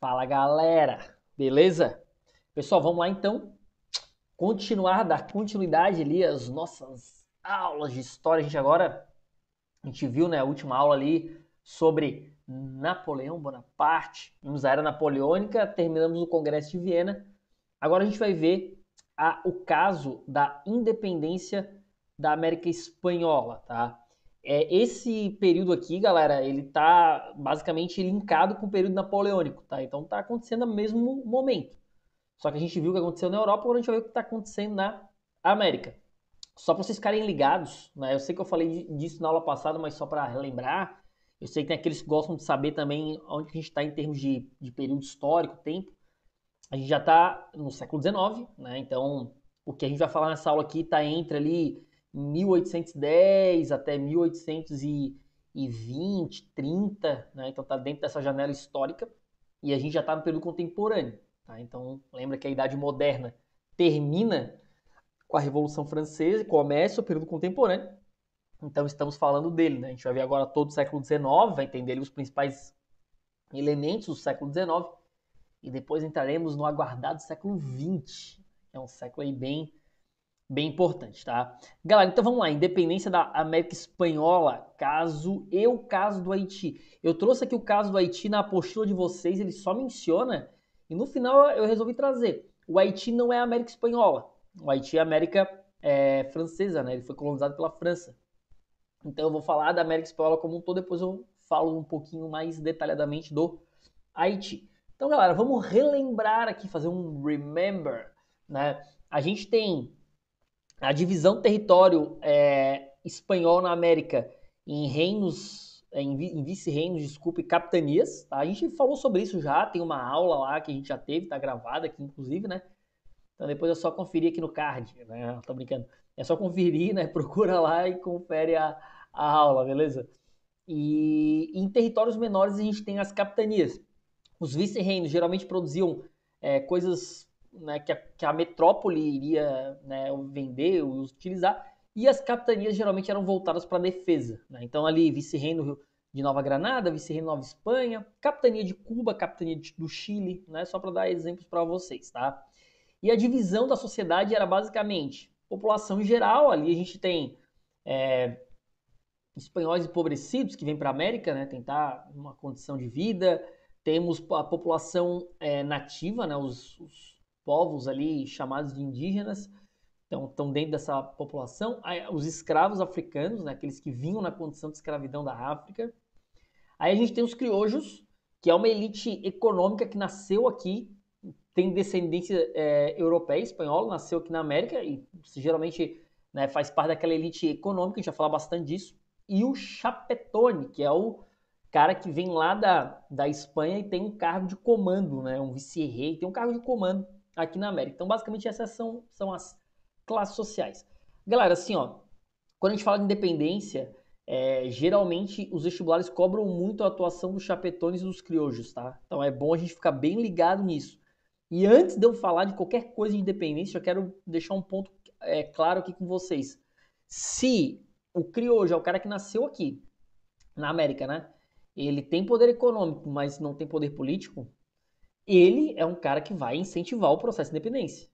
Fala galera, beleza? Pessoal, vamos lá então dar continuidade ali às nossas aulas de história. A gente viu, né, a última aula ali sobre Napoleão Bonaparte, vimos a Era Napoleônica, terminamos o Congresso de Viena. Agora a gente vai ver o caso da independência da América Espanhola, tá? Esse período aqui, galera, ele tá basicamente linkado com o período napoleônico, tá? Então tá acontecendo no mesmo momento. Só que a gente viu o que aconteceu na Europa, agora a gente vai ver o que está acontecendo na América. Só para vocês ficarem ligados, né? Eu sei que eu falei disso na aula passada, mas só para relembrar, eu sei que tem aqueles que gostam de saber também onde a gente está em termos de período histórico, tempo. A gente já está no século XIX, né? Então, o que a gente vai falar nessa aula aqui está entre ali 1810 até 1820, 30, né? Então está dentro dessa janela histórica e a gente já está no período contemporâneo, tá? Então, lembra que a Idade Moderna termina com a Revolução Francesa e começa o período contemporâneo. Então, estamos falando dele, né? A gente vai ver agora todo o século XIX, vai entender ali os principais elementos do século XIX e depois entraremos no aguardado século XX, que é um século aí bem importante, tá? Galera, então vamos lá, independência da América Espanhola, caso do Haiti. Eu trouxe aqui o caso do Haiti na apostila de vocês, ele só menciona, e no final eu resolvi trazer. O Haiti não é a América Espanhola, o Haiti é a América francesa, né? Ele foi colonizado pela França. Então eu vou falar da América Espanhola como um todo, depois eu falo um pouquinho mais detalhadamente do Haiti. Então, galera, vamos relembrar aqui, fazer um remember, né? A gente tem a divisão do território espanhol na América em reinos, em vice-reinos, desculpe, capitanias. Tá? A gente falou sobre isso já, tem uma aula lá que a gente já teve, tá gravada aqui, inclusive, né? Então depois é só conferir aqui no card, né? Tô brincando. É só conferir, né? Procura lá e confere a aula, beleza? E em territórios menores a gente tem as capitanias. Os vice-reinos geralmente produziam coisas, né, que a metrópole iria, né, vender, utilizar, e as capitanias geralmente eram voltadas para a defesa. Né? Então ali, vice-reino de Nova Granada, vice-reino Nova Espanha, capitania de Cuba, capitania do Chile, né, só para dar exemplos para vocês. Tá? E a divisão da sociedade era basicamente população em geral, ali a gente tem espanhóis empobrecidos que vêm para a América, né, tentar uma condição de vida. Temos a população nativa, né, os povos ali chamados de indígenas, então estão dentro dessa população. Os escravos africanos, né, aqueles que vinham na condição de escravidão da África. Aí a gente tem os criojos, que é uma elite econômica que nasceu aqui, tem descendência europeia, espanhola, nasceu aqui na América e geralmente, né, faz parte daquela elite econômica, a gente vai falar bastante disso. E o chapetone, que é o cara que vem lá da Espanha e tem um cargo de comando, né, um vice-rei, tem um cargo de comando aqui na América. Então, basicamente, essas são as classes sociais. Galera, assim, ó, quando a gente fala de independência, geralmente os vestibulares cobram muito a atuação dos chapetones e dos criojos, tá? Então é bom a gente ficar bem ligado nisso. E antes de eu falar de qualquer coisa de independência, eu quero deixar um ponto claro aqui com vocês. Se o criojo é o cara que nasceu aqui, na América, né? Ele tem poder econômico, mas não tem poder político, ele é um cara que vai incentivar o processo de independência.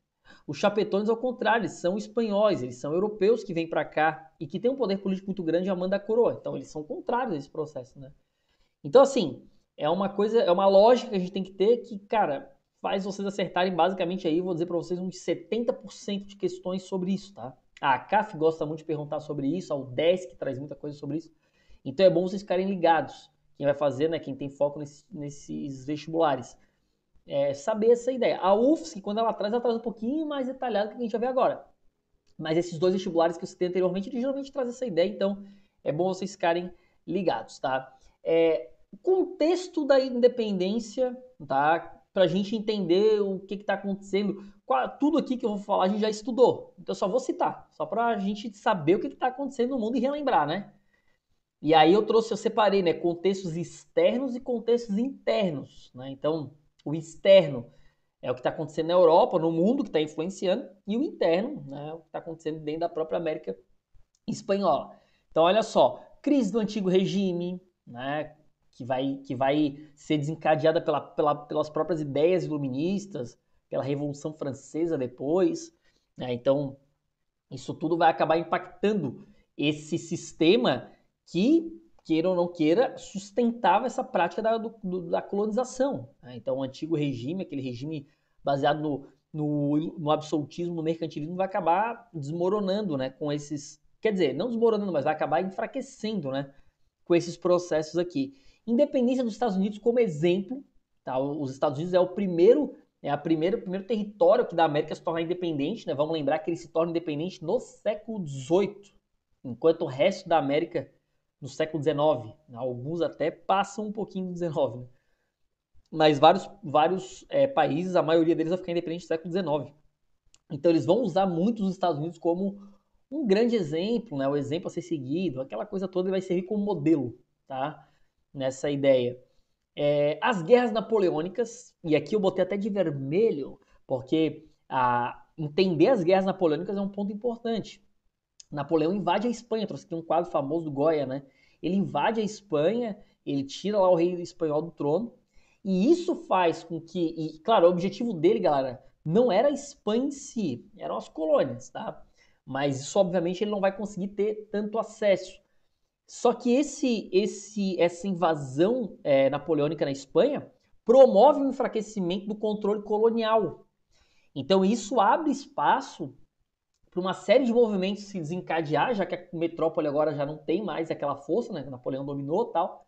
Os chapetones, ao contrário, eles são espanhóis, eles são europeus que vêm para cá e que têm um poder político muito grande e manda a coroa. Então, eles são contrários a esse processo, né? Então, assim, é uma lógica que a gente tem que ter que, cara, faz vocês acertarem basicamente aí, vou dizer para vocês, uns 70% de questões sobre isso, tá? A CAF gosta muito de perguntar sobre isso, a UDESC traz muita coisa sobre isso. Então é bom vocês ficarem ligados. Quem vai fazer, né? Quem tem foco nesses vestibulares saber essa ideia. A UFSC, quando ela traz um pouquinho mais detalhado do que a gente vai ver agora. Mas esses dois vestibulares que eu citei anteriormente, eles geralmente trazem essa ideia, então é bom vocês ficarem ligados, tá? O contexto da independência, tá? Pra gente entender o que está acontecendo. Tudo aqui que eu vou falar a gente já estudou, então eu só vou citar, só pra gente saber o que está acontecendo no mundo e relembrar, né? E aí eu separei, né, contextos externos e contextos internos, né? Então, o externo é o que está acontecendo na Europa, no mundo que está influenciando, e o interno, né, o que está acontecendo dentro da própria América Espanhola. Então, olha só, crise do antigo regime, né, que vai ser desencadeada pelas próprias ideias iluministas, pela Revolução Francesa depois, né? Então, isso tudo vai acabar impactando esse sistema que, queira ou não queira, sustentava essa prática da colonização, né? Então, o antigo regime, aquele regime baseado no absolutismo, no mercantilismo, vai acabar desmoronando, né, com esses... Quer dizer, não desmoronando, mas vai acabar enfraquecendo, né, com esses processos aqui. Independência dos Estados Unidos como exemplo, tá? Os Estados Unidos o primeiro território aqui da América a se tornar independente, né? Vamos lembrar que ele se torna independente no século XVIII, enquanto o resto da América no século XIX. Alguns até passam um pouquinho do XIX, né? Mas vários países, a maioria deles vai ficar independente no século XIX. Então eles vão usar muito os Estados Unidos como um grande exemplo, né? O exemplo a ser seguido, aquela coisa toda vai servir como modelo, tá? Nessa ideia. As guerras napoleônicas, e aqui eu botei até de vermelho, porque entender as guerras napoleônicas é um ponto importante. Napoleão invade a Espanha, trouxe aqui um quadro famoso do Goya, né? Ele invade a Espanha, ele tira lá o rei espanhol do trono, e isso faz com que, e claro, o objetivo dele, galera, não era a Espanha em si, eram as colônias, tá? Mas isso, obviamente, ele não vai conseguir ter tanto acesso. Só que essa invasão napoleônica na Espanha promove um enfraquecimento do controle colonial. Então isso abre espaço para uma série de movimentos se desencadear, já que a metrópole agora já não tem mais aquela força, né, que Napoleão dominou e tal.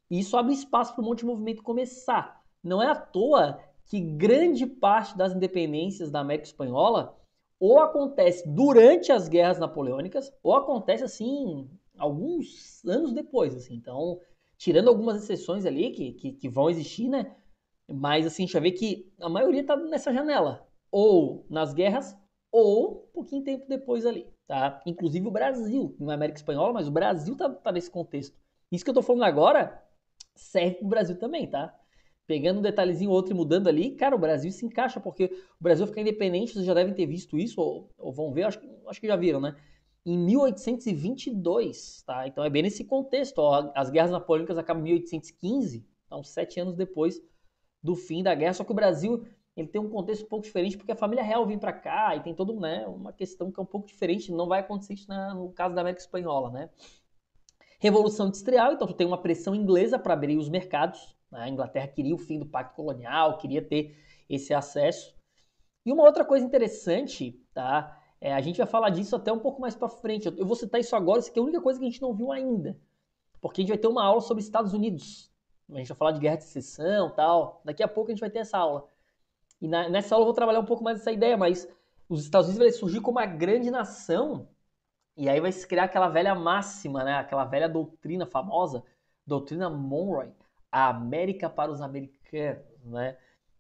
E isso abre espaço para um monte de movimento começar. Não é à toa que grande parte das independências da América Espanhola ou acontece durante as guerras napoleônicas ou acontece assim alguns anos depois, assim. Então, tirando algumas exceções ali que vão existir, né? Mas assim, a gente vai ver que a maioria tá nessa janela. Ou nas guerras, ou um pouquinho tempo depois ali, tá? Inclusive o Brasil, não é América Espanhola, mas o Brasil tá nesse contexto. Isso que eu tô falando agora serve pro Brasil também, tá? Pegando um detalhezinho ou outro e mudando ali, cara, o Brasil se encaixa, porque o Brasil fica independente, vocês já devem ter visto isso, ou vão ver, acho que já viram, né? Em 1822, tá? Então é bem nesse contexto, ó, as guerras napoleônicas acabam em 1815, então 7 anos depois do fim da guerra, só que o Brasil ele tem um contexto um pouco diferente, porque a família real vem para cá e tem toda, né, uma questão que é um pouco diferente, não vai acontecer isso no caso da América Espanhola, né? Revolução Industrial, então tu tem uma pressão inglesa para abrir os mercados, né? A Inglaterra queria o fim do pacto colonial, queria ter esse acesso. E uma outra coisa interessante, tá? A gente vai falar disso até um pouco mais para frente. Eu vou citar isso agora, isso aqui é a única coisa que a gente não viu ainda, porque a gente vai ter uma aula sobre Estados Unidos. A gente vai falar de guerra de secessão e tal. Daqui a pouco a gente vai ter essa aula. E nessa aula eu vou trabalhar um pouco mais essa ideia, mas os Estados Unidos vai surgir como uma grande nação, e aí vai se criar aquela velha máxima, né? Aquela velha doutrina famosa, doutrina Monroe, a América para os americanos, né?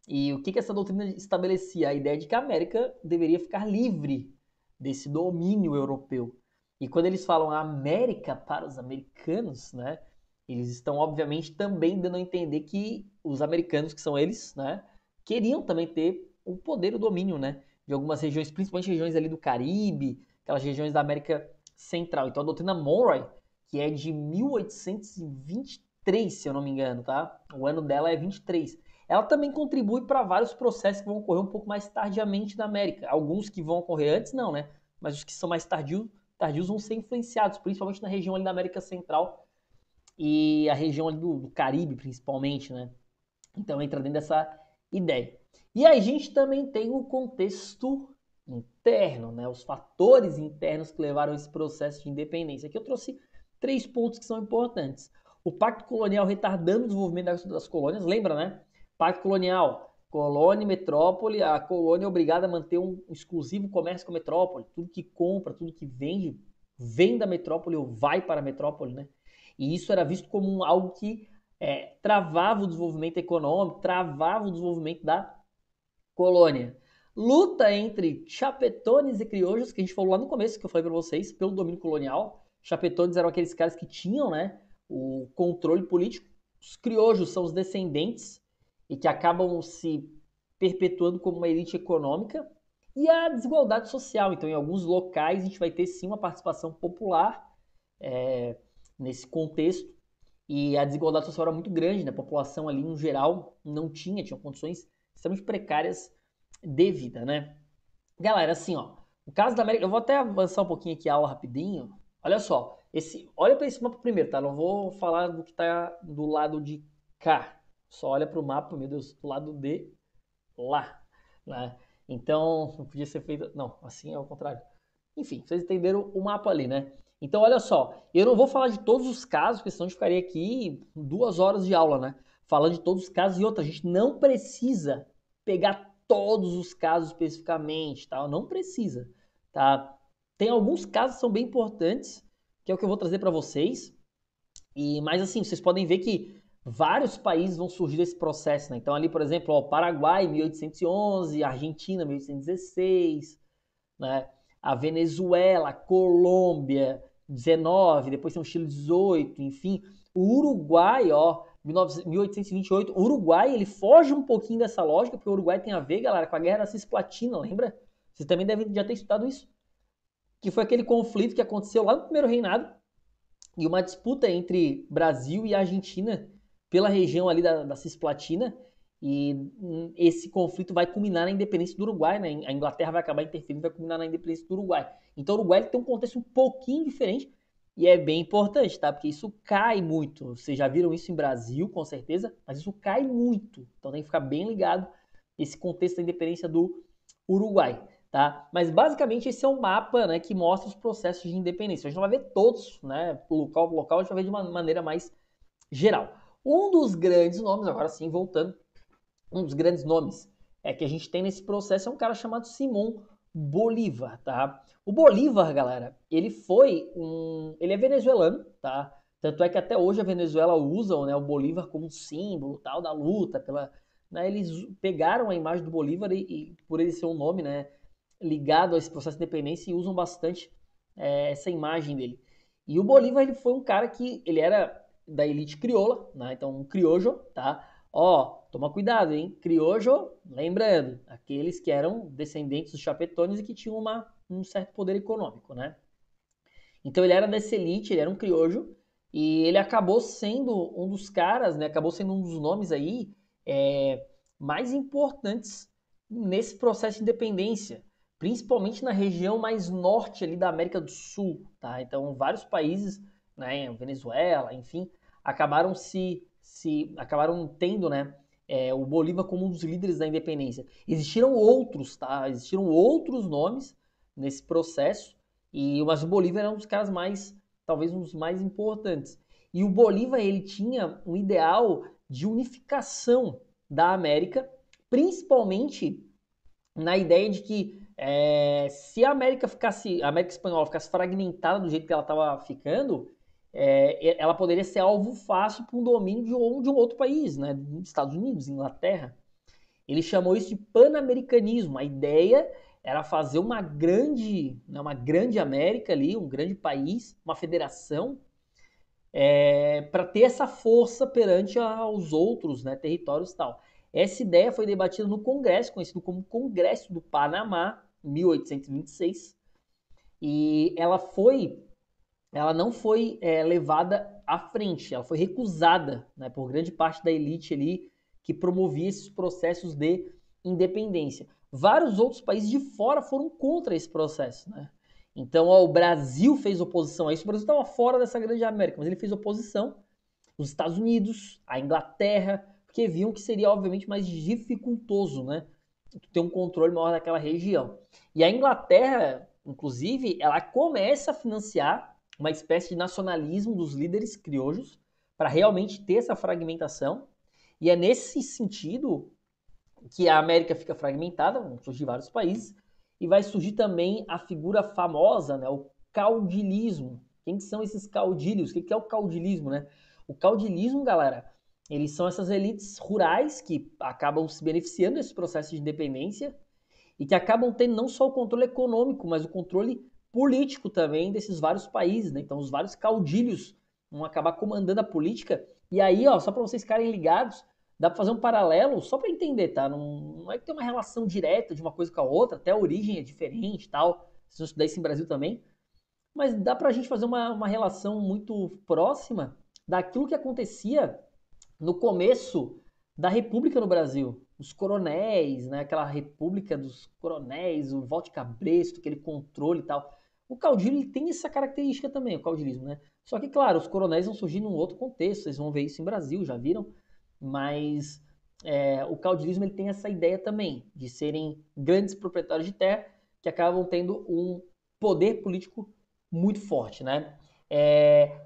E o que essa doutrina estabelecia? A ideia de que a América deveria ficar livre desse domínio europeu. E quando eles falam América para os americanos, né? Eles estão, obviamente, também dando a entender que os americanos, que são eles, né? Queriam também ter o poder e o domínio, né? De algumas regiões, principalmente regiões ali do Caribe, aquelas regiões da América Central. Então a doutrina Monroe, que é de 1823, se eu não me engano, tá? O ano dela é 23. Ela também contribui para vários processos que vão ocorrer um pouco mais tardiamente na América. Alguns que vão ocorrer antes, não, né? Mas os que são mais tardios vão ser influenciados, principalmente na região ali da América Central e a região ali do Caribe, principalmente, né? Então entra dentro dessa ideia. E a gente também tem o contexto interno, né? Os fatores internos que levaram a esse processo de independência. Aqui eu trouxe 3 pontos que são importantes. O Pacto Colonial retardando o desenvolvimento das colônias, lembra, né? Pacto Colonial, colônia e metrópole, a colônia é obrigada a manter um exclusivo comércio com a metrópole. Tudo que compra, tudo que vende, vem da metrópole ou vai para a metrópole, né? E isso era visto como algo que travava o desenvolvimento econômico, travava o desenvolvimento da colônia. Luta entre chapetones e criollos, que a gente falou lá no começo, que eu falei para vocês, pelo domínio colonial. Chapetones eram aqueles caras que tinham, né, o controle político. Os criollos são os descendentes e que acabam se perpetuando como uma elite econômica. E a desigualdade social. Então, em alguns locais, a gente vai ter sim uma participação popular nesse contexto. e a desigualdade social era muito grande, né? A população ali, no geral, não tinha condições extremamente precárias de vida, né? Galera, assim, ó, o caso da América, eu vou até avançar um pouquinho aqui a aula rapidinho. Olha só, olha para esse mapa primeiro, tá? Não vou falar do que tá do lado de cá. Só olha para o mapa, meu Deus, do lado de lá, né? Então, não podia ser feito, não, assim é o contrário. Enfim, vocês entenderam o mapa ali, né? Então, olha só, eu não vou falar de todos os casos, porque senão a gente ficaria aqui 2 horas de aula, né? Falando de todos os casos e outra, a gente não precisa pegar todos os casos especificamente, tá? Não precisa, tá? Tem alguns casos que são bem importantes, que é o que eu vou trazer para vocês. Mas assim, vocês podem ver que vários países vão surgir desse processo, né? Então ali, por exemplo, ó, Paraguai, 1811, Argentina, 1816, né? A Venezuela, Colômbia, 19, depois tem o Chile, 18, enfim. O Uruguai, ó, 1828. O Uruguai, ele foge um pouquinho dessa lógica, porque o Uruguai tem a ver, galera, com a Guerra da Cisplatina, lembra? Vocês também devem já ter estudado isso. Que foi aquele conflito que aconteceu lá no primeiro reinado, e uma disputa entre Brasil e Argentina pela região ali da Cisplatina, e esse conflito vai culminar na independência do Uruguai, né? A Inglaterra vai acabar interferindo e vai culminar na independência do Uruguai. Então o Uruguai tem um contexto um pouquinho diferente e é bem importante, tá? Porque isso cai muito. Vocês já viram isso em Brasil, com certeza, mas isso cai muito. Então tem que ficar bem ligado esse contexto da independência do Uruguai. Tá? Mas basicamente esse é um mapa, né, que mostra os processos de independência. A gente não vai ver todos, né, local por local, a gente vai ver de uma maneira mais geral. Um dos grandes nomes, agora sim, voltando, um dos grandes nomes que a gente tem nesse processo é um cara chamado Simão Bolívar, tá? O Bolívar, galera, ele é venezuelano, tá? Tanto é que até hoje a Venezuela usa, né, o Bolívar como símbolo, tal, da luta pela, né, eles pegaram a imagem do Bolívar e por ele ser um nome, né, ligado a esse processo de independência e usam bastante essa imagem dele. E o Bolívar ele foi um cara que ele era da elite crioula, né? Então um criojo, tá? Ó, toma cuidado, hein? Criojo, lembrando, aqueles que eram descendentes dos chapetones e que tinham um certo poder econômico, né? Então ele era dessa elite, ele era um criojo e ele acabou sendo um dos caras, né? Acabou sendo um dos nomes aí mais importantes nesse processo de independência, principalmente na região mais norte ali da América do Sul, tá? Então vários países, né, Venezuela, enfim, acabaram tendo, né, o Bolívar como um dos líderes da independência. Existiram outros, tá? Existiram outros nomes nesse processo mas o Bolívar era um dos caras talvez um dos mais importantes. E o Bolívar ele tinha um ideal de unificação da América, principalmente na ideia de que se a América Espanhola ficasse fragmentada do jeito que ela estava ficando, ela poderia ser alvo fácil para um domínio de um outro país, né? Estados Unidos, Inglaterra. Ele chamou isso de pan-americanismo. A ideia era fazer uma grande América ali, um grande país, uma federação, para ter essa força perante aos outros, né, territórios e tal. Essa ideia foi debatida no Congresso, conhecido como Congresso do Panamá, em 1826, e ela não foi levada à frente, ela foi recusada, né, por grande parte da elite ali que promovia esses processos de independência. Vários outros países de fora foram contra esse processo, né? Então, ó, o Brasil fez oposição a isso. O Brasil estava fora dessa grande América, mas ele fez oposição. Os Estados Unidos, a Inglaterra, porque viam que seria, obviamente, mais dificultoso, né? Ter um controle maior daquela região. E a Inglaterra, inclusive, ela começa a financiar uma espécie de nacionalismo dos líderes crioulos para realmente ter essa fragmentação. E é nesse sentido que a América fica fragmentada, vão surgir vários países, e vai surgir também a figura famosa, né, o caudilismo. Quem são esses caudilhos? O que é o caudilismo, né? O caudilismo, galera, eles são essas elites rurais que acabam se beneficiando desse processo de independência e que acabam tendo não só o controle econômico, mas o controle político também desses vários países, né? Então os vários caudilhos vão acabar comandando a política. E aí, ó, só para vocês ficarem ligados, dá para fazer um paralelo só para entender, tá? Não é que tem uma relação direta de uma coisa com a outra, até a origem é diferente, tal. Se eu estudar isso em Brasil também, mas dá para a gente fazer uma relação muito próxima daquilo que acontecia no começo da República no Brasil. Os coronéis, né? Aquela República dos Coronéis, o Volte Cabresto, aquele controle e tal. O caudilho ele tem essa característica também, o caudilismo, né? Só que, claro, os coronéis vão surgir num outro contexto, vocês vão ver isso em Brasil, já viram? Mas o caudilismo ele tem essa ideia também, de serem grandes proprietários de terra que acabam tendo um poder político muito forte, né?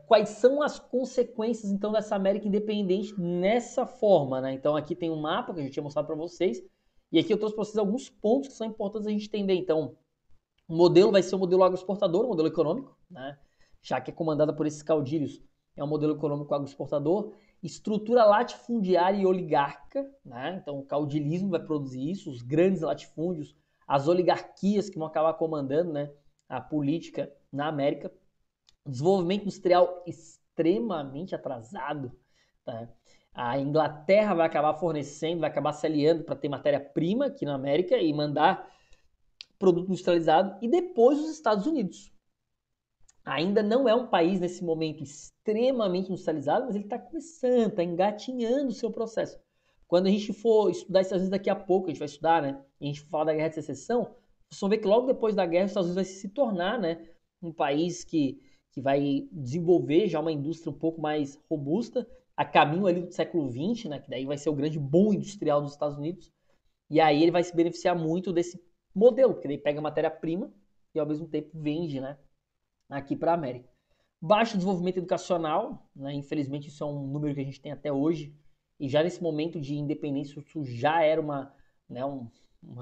Quais são as consequências, então, dessa América independente nessa forma, né? Então, aqui tem um mapa que a gente tinha mostrado para vocês, e aqui eu trouxe para vocês alguns pontos que são importantes a gente entender. Então, o modelo vai ser o modelo agroexportador, o modelo econômico, né? Já que é comandada por esses caudilhos, é um modelo econômico agroexportador. Estrutura latifundiária e oligárquica, né? Então, o caudilismo vai produzir isso, os grandes latifúndios, as oligarquias que vão acabar comandando, né, a política na América. Desenvolvimento industrial extremamente atrasado. Tá? A Inglaterra vai acabar fornecendo, vai acabar se aliando para ter matéria-prima aqui na América e mandar produto industrializado. E depois os Estados Unidos. Ainda não é um país nesse momento extremamente industrializado, mas ele está começando, está engatinhando o seu processo. Quando a gente for estudar Estados Unidos daqui a pouco, a gente vai estudar, né? E a gente for falar da Guerra de Secessão, vocês vão ver que logo depois da guerra os Estados Unidos vai se tornar, né, um país que vai desenvolver já uma indústria um pouco mais robusta, a caminho ali do século XX, né, que daí vai ser o grande boom industrial dos Estados Unidos, e aí ele vai se beneficiar muito desse modelo, porque ele pega matéria-prima e ao mesmo tempo vende, né, aqui para a América. Baixo desenvolvimento educacional, né, infelizmente isso é um número que a gente tem até hoje, e já nesse momento de independência isso já era uma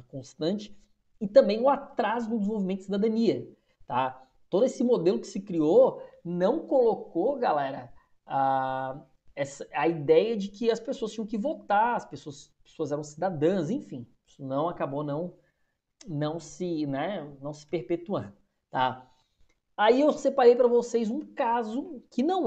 constante, e também o atraso no desenvolvimento de cidadania, tá? Todo esse modelo que se criou não colocou, galera, a ideia de que as pessoas tinham que votar, as pessoas eram cidadãs, enfim, isso não acabou não se perpetuando, tá? Aí eu separei para vocês um caso que não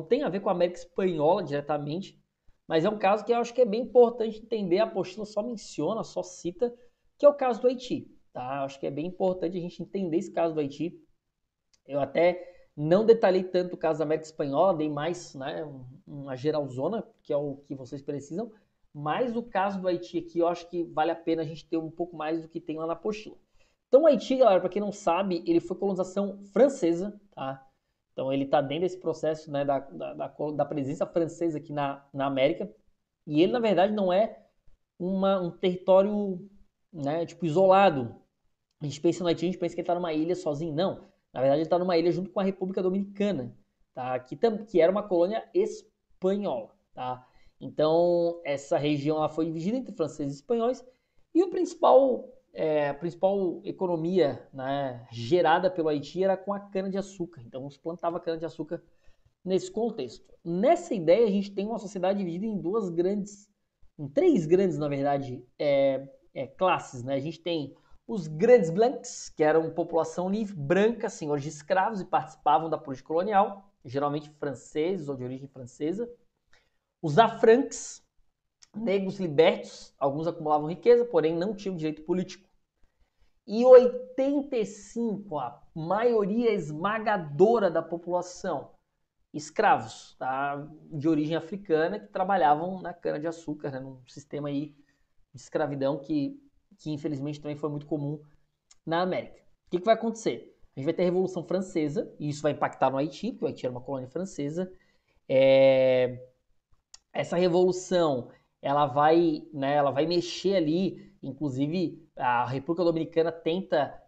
tem a ver com a América Espanhola diretamente, mas é um caso que eu acho que é bem importante entender. A apostila só menciona, só cita, que é o caso do Haiti, tá? Eu acho que é bem importante a gente entender esse caso do Haiti. Eu até não detalhei tanto o caso da América Espanhola, dei mais, né, uma geralzona, que é o que vocês precisam, mas o caso do Haiti aqui eu acho que vale a pena a gente ter um pouco mais do que tem lá na apostila. Então o Haiti, galera, para quem não sabe, ele foi colonização francesa, tá? Então ele está dentro desse processo, né, da presença francesa aqui na América, e ele na verdade não é um território, né, tipo isolado. A gente pensa no Haiti, a gente pensa que ele está numa ilha sozinho, não. Na verdade ele está numa ilha junto com a República Dominicana, tá? Que era uma colônia espanhola, tá? Então essa região ela foi dividida entre franceses e espanhóis, e a principal economia, né, gerada pelo Haiti era com a cana-de-açúcar. Então, se plantava cana-de-açúcar nesse contexto. Nessa ideia, a gente tem uma sociedade dividida em três grandes, na verdade, classes. Né? A gente tem os grandes blancs, que eram população livre, branca, senhores de escravos e participavam da política colonial, geralmente franceses ou de origem francesa. Os afrancs, negros libertos, alguns acumulavam riqueza, porém não tinham direito político. E 85%, a maioria esmagadora da população, escravos, tá? De origem africana que trabalhavam na cana-de-açúcar, né? Num sistema aí de escravidão que infelizmente também foi muito comum na América. O que vai acontecer? A gente vai ter a Revolução Francesa, e isso vai impactar no Haiti, porque o Haiti era uma colônia francesa. Essa revolução ela vai mexer ali, inclusive a República Dominicana tenta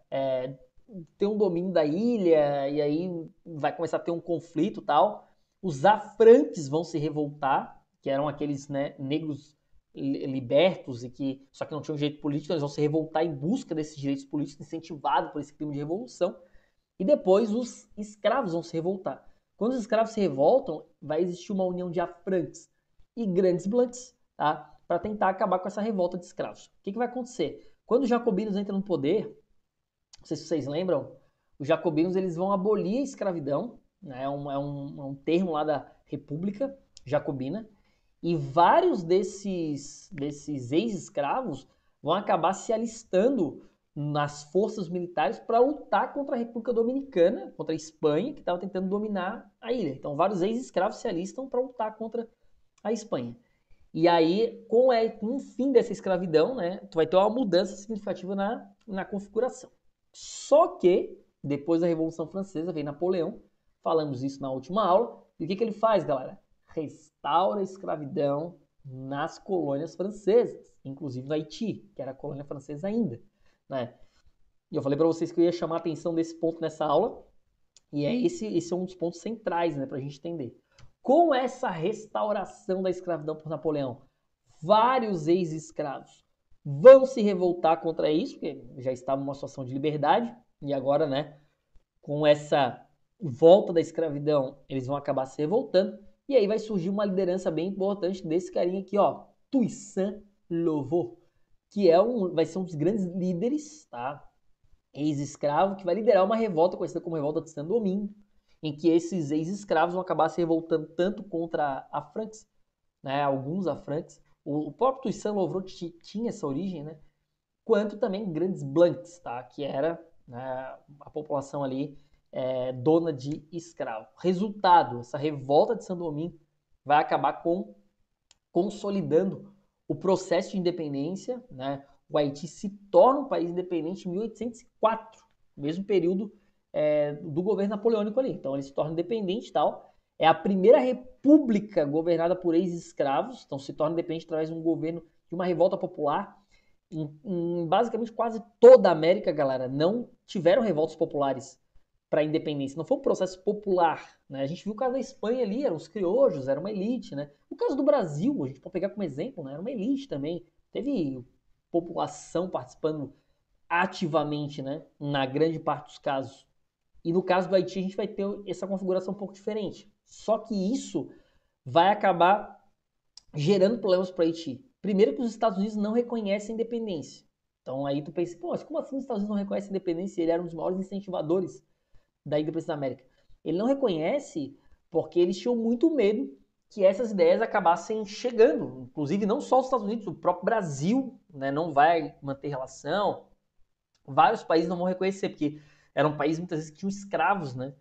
ter um domínio da ilha, e aí vai começar a ter um conflito e tal. Os afranques vão se revoltar, que eram aqueles, né, negros libertos, só que não tinham direito político, então eles vão se revoltar em busca desses direitos políticos, incentivados por esse clima de revolução. E depois os escravos vão se revoltar. Quando os escravos se revoltam, vai existir uma união de afranques e grandes blancs, tá? Para tentar acabar com essa revolta de escravos. O que vai acontecer? Quando os jacobinos entram no poder, não sei se vocês lembram, os jacobinos eles vão abolir a escravidão, né? É um termo lá da República Jacobina, e vários desses ex-escravos vão acabar se alistando nas forças militares para lutar contra a República Dominicana, contra a Espanha, que estava tentando dominar a ilha. Então, vários ex-escravos se alistam para lutar contra a Espanha. E aí, com o fim dessa escravidão, né, tu vai ter uma mudança significativa na configuração. Só que, depois da Revolução Francesa, vem Napoleão, falamos isso na última aula, e o que ele faz, galera? Restaura a escravidão nas colônias francesas, inclusive no Haiti, que era colônia francesa ainda, né? E eu falei para vocês que eu ia chamar a atenção desse ponto nessa aula, e esse é um dos pontos centrais, né, para a gente entender. Com essa restauração da escravidão por Napoleão, vários ex-escravos vão se revoltar contra isso, porque já estavam numa situação de liberdade, e agora, né, com essa volta da escravidão, eles vão acabar se revoltando, e aí vai surgir uma liderança bem importante desse carinha aqui, ó, Toussaint Louveau, que vai ser um dos grandes líderes, tá? Ex-escravo, que vai liderar uma revolta conhecida como Revolta de Saint-Domingue, em que esses ex-escravos vão acabar se revoltando tanto contra a Franks, né, alguns afranques, o próprio Toussaint Louveau tinha essa origem, né, quanto também grandes blancs, tá, que era, né, a população ali dona de escravo. Resultado, essa revolta de Saint-Domingue vai acabar consolidando o processo de independência, né, o Haiti se torna um país independente em 1804, mesmo período do governo napoleônico ali. Então ele se torna independente e tal. É a primeira república governada por ex-escravos, então se torna independente através de um governo, de uma revolta popular. Em basicamente quase toda a América, galera, não tiveram revoltas populares para a independência. Não foi um processo popular, né? A gente viu o caso da Espanha ali, eram os crioulos, era uma elite, né? O caso do Brasil, a gente pode pegar como exemplo, né? Era uma elite também. Teve população participando ativamente, né? Na grande parte dos casos. E no caso do Haiti, a gente vai ter essa configuração um pouco diferente. Só que isso vai acabar gerando problemas para o Haiti. Primeiro que os Estados Unidos não reconhecem a independência. Então aí tu pensa, pô, mas como assim os Estados Unidos não reconhecem a independência? Ele era um dos maiores incentivadores da independência da América. Ele não reconhece porque eles tinham muito medo que essas ideias acabassem chegando. Inclusive, não só os Estados Unidos, o próprio Brasil, né, não vai manter relação. Vários países não vão reconhecer, porque eram países muitas vezes que tinham escravos, né?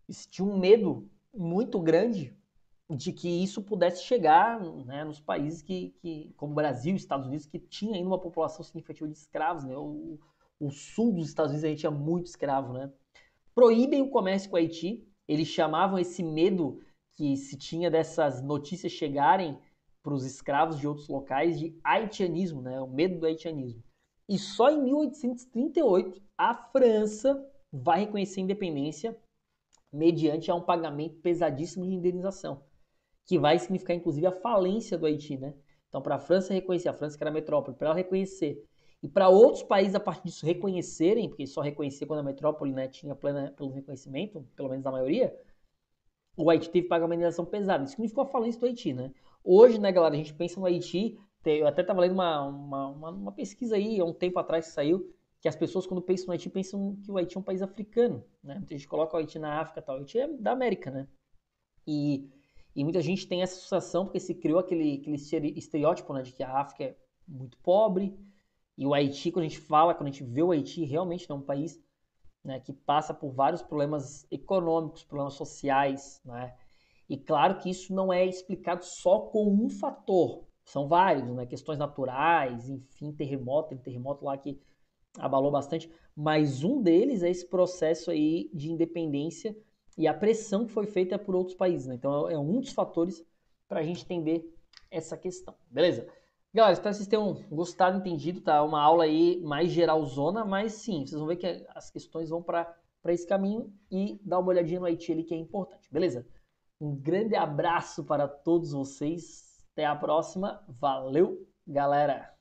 Eles tinham um medo muito grande de que isso pudesse chegar, né, nos países como Brasil, Estados Unidos, que tinha ainda uma população significativa de escravos, né? O sul dos Estados Unidos a gente tinha muito escravo, né? Proíbem o comércio com o Haiti. Eles chamavam esse medo que se tinha dessas notícias chegarem para os escravos de outros locais de haitianismo, né? O medo do haitianismo. E só em 1838 a França vai reconhecer a independência mediante a um pagamento pesadíssimo de indenização, que vai significar inclusive a falência do Haiti, né? Então, para a França reconhecer, a França que era a metrópole, para ela reconhecer e para outros países, a partir disso, reconhecerem, porque só reconhecia quando a metrópole, né, tinha pelo reconhecimento, pelo menos a maioria, o Haiti teve que pagar uma indenização pesada. Isso significou a falência do Haiti, né? Hoje, né, galera, a gente pensa no Haiti, eu até estava lendo uma pesquisa aí, há um tempo atrás que saiu, que as pessoas, quando pensam no Haiti, pensam que o Haiti é um país africano, né? Muita gente coloca o Haiti na África e tal. O Haiti é da América, né? E muita gente tem essa associação porque se criou aquele estereótipo, né, de que a África é muito pobre, e o Haiti, quando a gente vê o Haiti, realmente é um país, né, que passa por vários problemas econômicos, problemas sociais, né? E claro que isso não é explicado só com um fator, são vários, né? Questões naturais, enfim, terremoto lá que abalou bastante, mas um deles é esse processo aí de independência e a pressão que foi feita por outros países, né? Então é um dos fatores para a gente entender essa questão, beleza? Galera, espero que vocês tenham gostado, entendido, tá? Uma aula aí mais geralzona, mas sim, vocês vão ver que as questões vão para esse caminho e dar uma olhadinha no Haiti ali que é importante, beleza? Um grande abraço para todos vocês, até a próxima, valeu, galera!